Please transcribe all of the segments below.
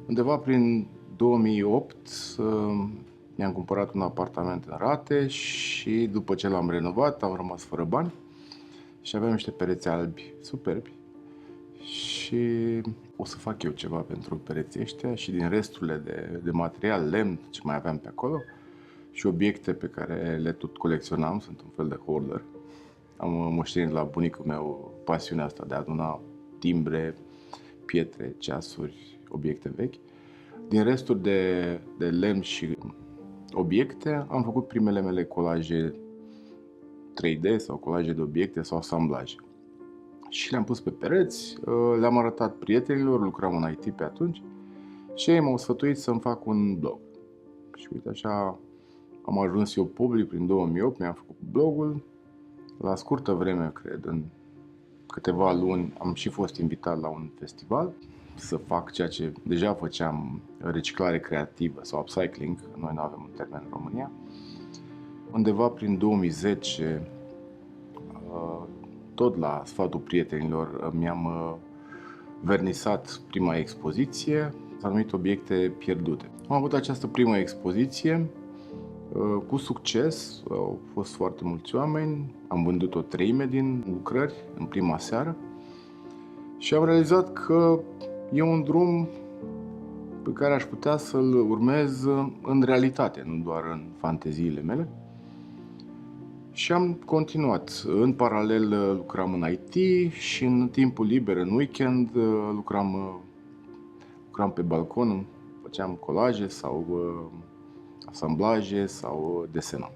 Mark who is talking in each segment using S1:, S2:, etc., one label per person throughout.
S1: Undeva prin 2008 mi-am cumpărat un apartament în rate și după ce l-am renovat am rămas fără bani și aveam niște pereți albi superbi și o să fac eu ceva pentru pereții ăștia și din resturile de material, lemn, ce mai aveam pe acolo și obiecte pe care le tot colecționam, sunt un fel de hoarder. Am moștenit la bunicul meu pasiunea asta de a aduna timbre, pietre, ceasuri, obiecte vechi. Din resturi de lemn și obiecte am făcut primele mele colaje 3D sau colaje de obiecte sau asamblaje. Și le-am pus pe pereți, le-am arătat prietenilor, lucram în IT pe atunci și ei m-au sfătuit să-mi fac un blog. Și uite așa am ajuns eu public prin 2008, mi-am făcut blogul. La scurtă vreme, cred, în câteva luni, am și fost invitat la un festival să fac ceea ce deja făceam, reciclare creativă sau upcycling, noi nu avem un termen în România. Undeva prin 2010, tot la sfatul prietenilor, mi-am vernisat prima expoziție, s-a numit Obiecte pierdute. Am avut această primă expoziție cu succes, au fost foarte mulți oameni, am vândut o treime din lucrări în prima seară și am realizat că e un drum pe care aș putea să-l urmez în realitate, nu doar în fanteziile mele. Și am continuat. În paralel lucram în IT și în timpul liber, în weekend, lucram pe balcon, făceam colaje sau asamblaje sau desenam.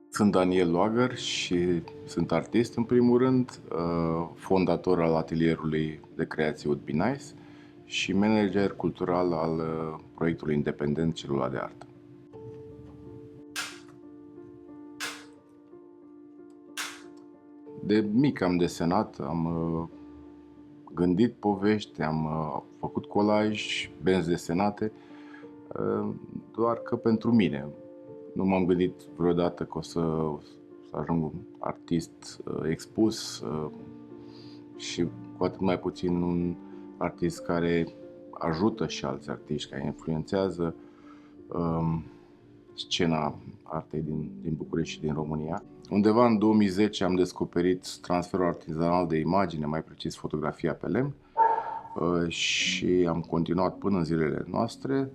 S1: Sunt Daniel Loager și sunt artist în primul rând, fondator al atelierului de creație Would Be Nice și manager cultural al proiectului independent Celula de Artă. De mic am desenat, am gândit povești, am făcut colaj, benzi desenate, doar că pentru mine. Nu m-am gândit vreodată că o să ajung un artist expus și cu atât mai puțin un artist care ajută și alți artiști, care influențează scena artei din București și din România. Undeva în 2010 am descoperit transferul artizanal de imagine, mai precis fotografia pe lemn, și am continuat până în zilele noastre.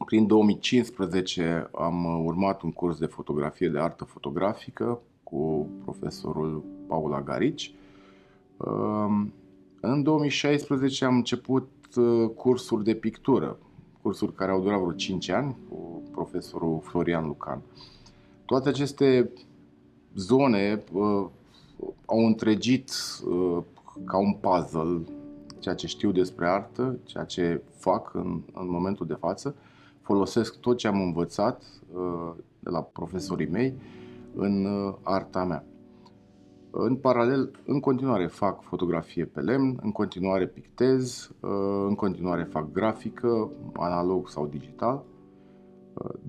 S1: Prin 2015 am urmat un curs de fotografie, de artă fotografică cu profesorul Paula Garici. În 2016 am început cursuri de pictură, cursuri care au durat vreo 5 ani cu profesorul Florian Lucan. Toate aceste zone au întregit ca un puzzle ceea ce știu despre artă, ceea ce fac în momentul de față. Folosesc tot ce am învățat de la profesorii mei în arta mea. În paralel, în continuare fac fotografie pe lemn, în continuare pictez, în continuare fac grafică, analog sau digital,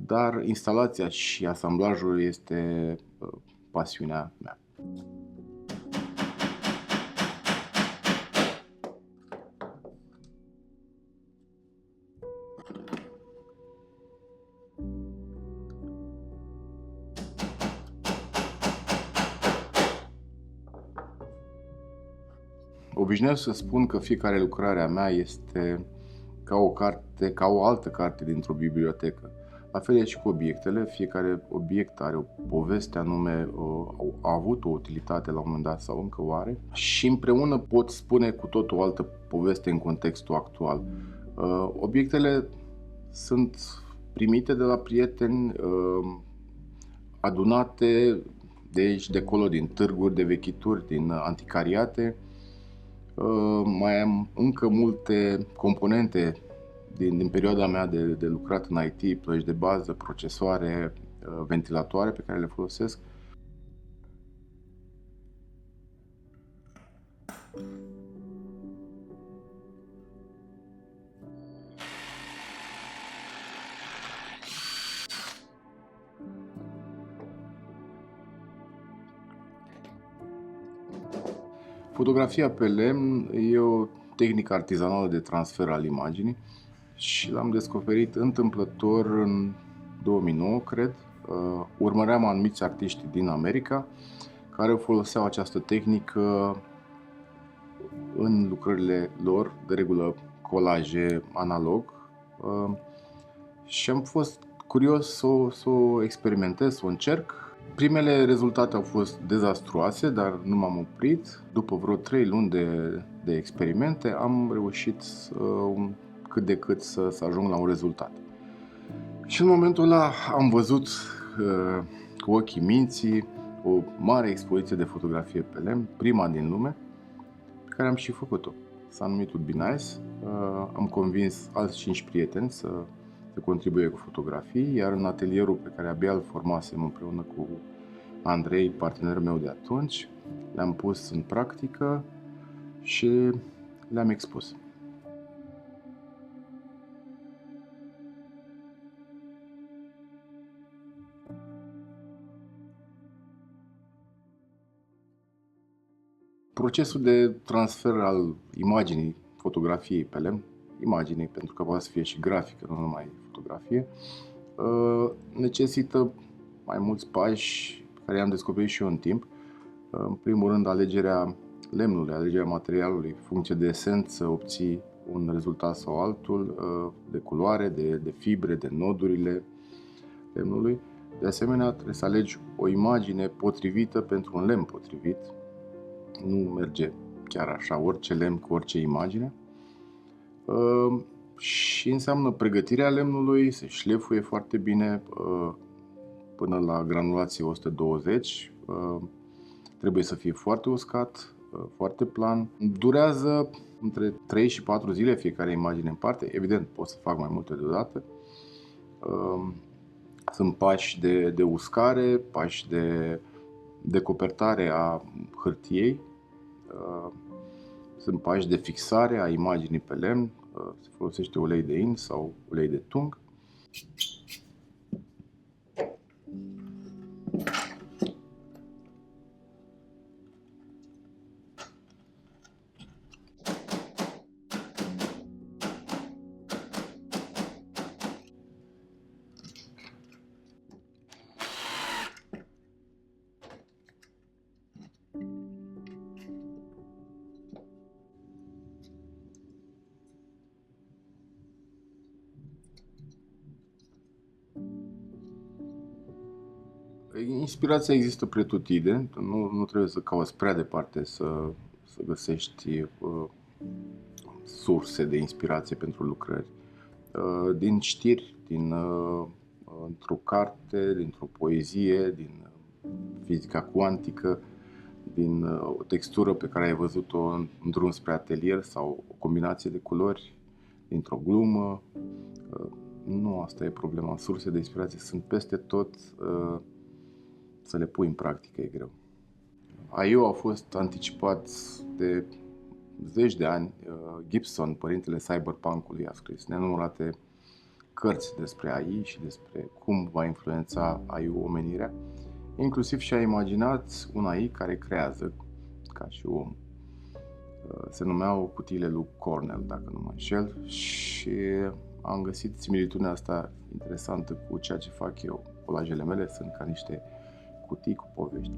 S1: dar instalația și asamblajul este pasiunea mea. Obișnuiesc să spun că fiecare lucrare a mea este ca o carte, ca o altă carte dintr-o bibliotecă. La fel e și cu obiectele, fiecare obiect are o poveste anume, a avut o utilitate la un moment dat sau încă o are și împreună pot spune cu tot o altă poveste în contextul actual. Obiectele sunt primite de la prieteni, adunate de aici, de acolo, din târguri de vechituri, din anticariate. Mai am încă multe componente din perioada mea de lucrat în IT, plăci de bază, procesoare, ventilatoare pe care le folosesc. Fotografia pe lemn e o tehnică artizanală de transfer al imaginii și l-am descoperit întâmplător în 2009, cred. Urmăream anumiți artiști din America care foloseau această tehnică în lucrările lor, de regulă colaje analog, și am fost curios să o experimentez, să o încerc. Primele rezultate au fost dezastruoase, dar nu m-am oprit. După vreo 3 luni de experimente am reușit cât de cât să ajung la un rezultat. Și în momentul ăla am văzut cu ochii minții o mare expoziție de fotografie pe lemn, prima din lume, pe care am și făcut-o. S-a numit Would Be Nice. Am convins alți 5 prieteni să contribuie cu fotografii, iar în atelierul pe care abia îl formasem împreună cu Andrei, partenerul meu de atunci, le-am pus în practică și le-am expus. Procesul de transfer al imaginii fotografiei pe lemn, imaginii, pentru că poate să fie și grafică, nu numai fotografie, necesită mai mulți pași pe care i-am descoperit și eu în timp. În primul rând, alegerea lemnului, alegerea materialului, funcție de esență, obții un rezultat sau altul, de culoare, de fibre, de nodurile lemnului. De asemenea, trebuie să alegi o imagine potrivită pentru un lemn potrivit. Nu merge chiar așa orice lemn cu orice imagine. Și înseamnă pregătirea lemnului, se șlefuie foarte bine până la granulație 120. Trebuie să fie foarte uscat, foarte plan. Durează între 3 și 4 zile fiecare imagine în parte. Evident, pot să fac mai multe deodată. Sunt pași de uscare, pași de decopertare a hârtiei. Sunt pași de fixare a imaginii pe lemn. Se folosește ulei de in sau ulei de tung. Inspirația există pretutindeni, nu trebuie să cauți prea departe să găsești surse de inspirație pentru lucrări. Din știri, într-o carte, dintr-o poezie, din fizica cuantică, din o textură pe care ai văzut-o în drum spre atelier sau o combinație de culori, dintr-o glumă. Nu asta e problema. Surse de inspirație sunt peste tot. Să le pui în practică e greu. AI-ul a fost anticipat de zeci de ani. Gibson, părintele cyberpunk-ului, a scris nenumărate cărți despre AI și despre cum va influența AI-ul omenirea. Inclusiv și-a imaginat un AI care creează, ca și om. Se numeau cutiile lui Cornell, dacă nu mă înșel, și am găsit similitudinea asta interesantă cu ceea ce fac eu. Colajele mele sunt ca niște cutii cu povești.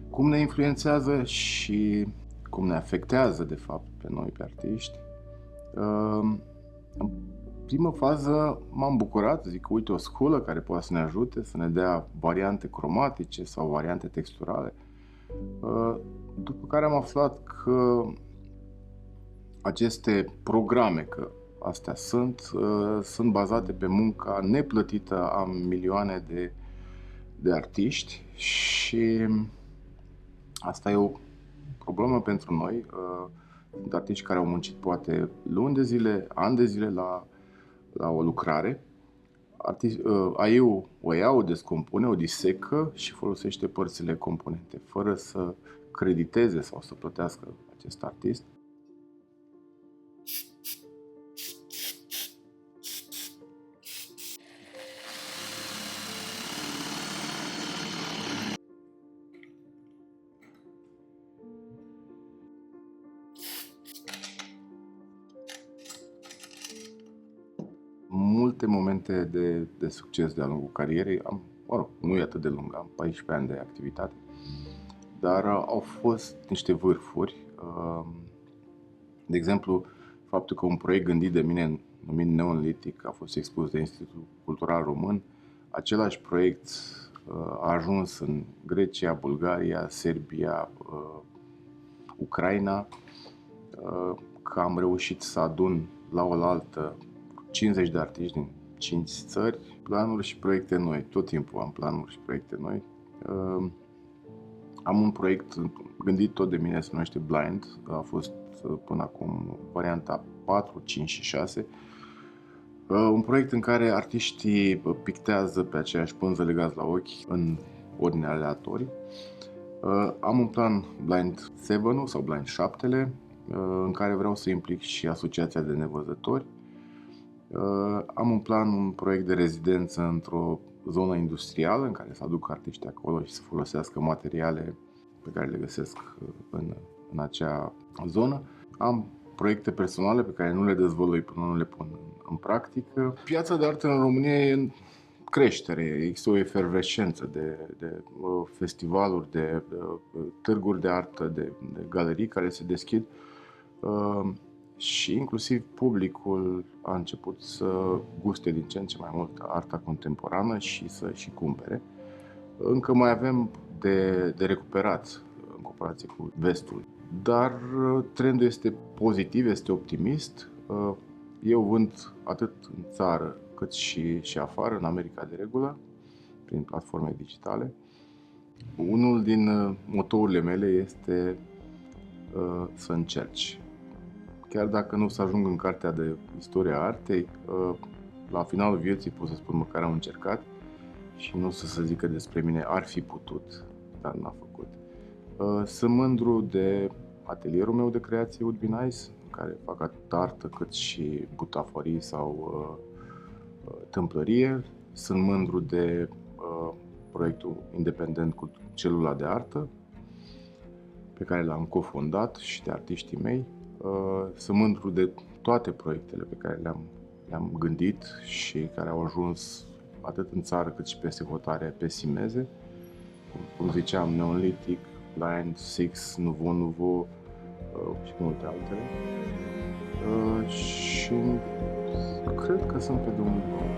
S1: Cum ne influențează și cum ne afectează, de fapt, pe noi, pe artiști. În primă fază m-am bucurat, zic, uite, o sculă care poate să ne ajute, să ne dea variante cromatice sau variante texturale. După care am aflat că aceste programe, că astea sunt bazate pe munca neplătită a milioane de artiști și asta e o problemă pentru noi. Sunt artiști care au muncit poate luni de zile, ani de zile la o lucrare. AI-ul o ia, o descompune, o disecă și folosește părțile componente, fără să crediteze sau să plătească acest artist. Multe momente de succes de-a lungul carierei, nu e atât de lung, am 14 ani de activitate, dar au fost niște vârfuri. De exemplu, faptul că un proiect gândit de mine, numit Neolithic, a fost expus de Institutul Cultural Român. Același proiect a ajuns în Grecia, Bulgaria, Serbia, Ucraina, că am reușit să adun la oaltă 50 de artiști din 5 țări, planuri și proiecte noi. Tot timpul am planuri și proiecte noi. Am un proiect gândit tot de mine, se numește Blind. A fost până acum varianta 4, 5 și 6. Un proiect în care artiștii pictează pe aceeași pânză legați la ochi în ordine aleatorii. Am un plan Blind 7 sau Blind 7, în care vreau să implic și Asociația de Nevăzători. Am un plan, un proiect de rezidență într-o zonă industrială în care să aduc artiștii acolo și să folosească materiale pe care le găsesc în acea zonă. Am proiecte personale pe care nu le dezvălui până nu le pun în practică. Piața de artă în România e în creștere, există o efervescență de festivaluri, de târguri de artă, de galerii care se deschid. Și inclusiv publicul a început să guste din ce în ce mai mult arta contemporană și să și cumpere. Încă mai avem de recuperat în comparație cu vestul, dar trendul este pozitiv, este optimist. Eu vând atât în țară cât și afară, în America de regulă, prin platforme digitale. Unul din motourile mele este să încerci. Chiar dacă nu o să ajung în cartea de istoria artei, la finalul vieții pot să spun măcar am încercat și nu o să se zică despre mine ar fi putut, dar n-a făcut. Sunt mândru de atelierul meu de creație Would Be Nice, în care fac atât artă cât și butaforii sau tâmplărie. Sunt mândru de proiectul independent cu Celula de Artă, pe care l-am cofondat, și de artiștii mei. Sunt mândru de toate proiectele pe care le-am gândit și care au ajuns atât în țară cât și peste hotare pe Simeze. Cum ziceam, Neolithic, Blind, Six, Nouveau Nouveau și multe altele. Și cred că sunt pe drumul bun.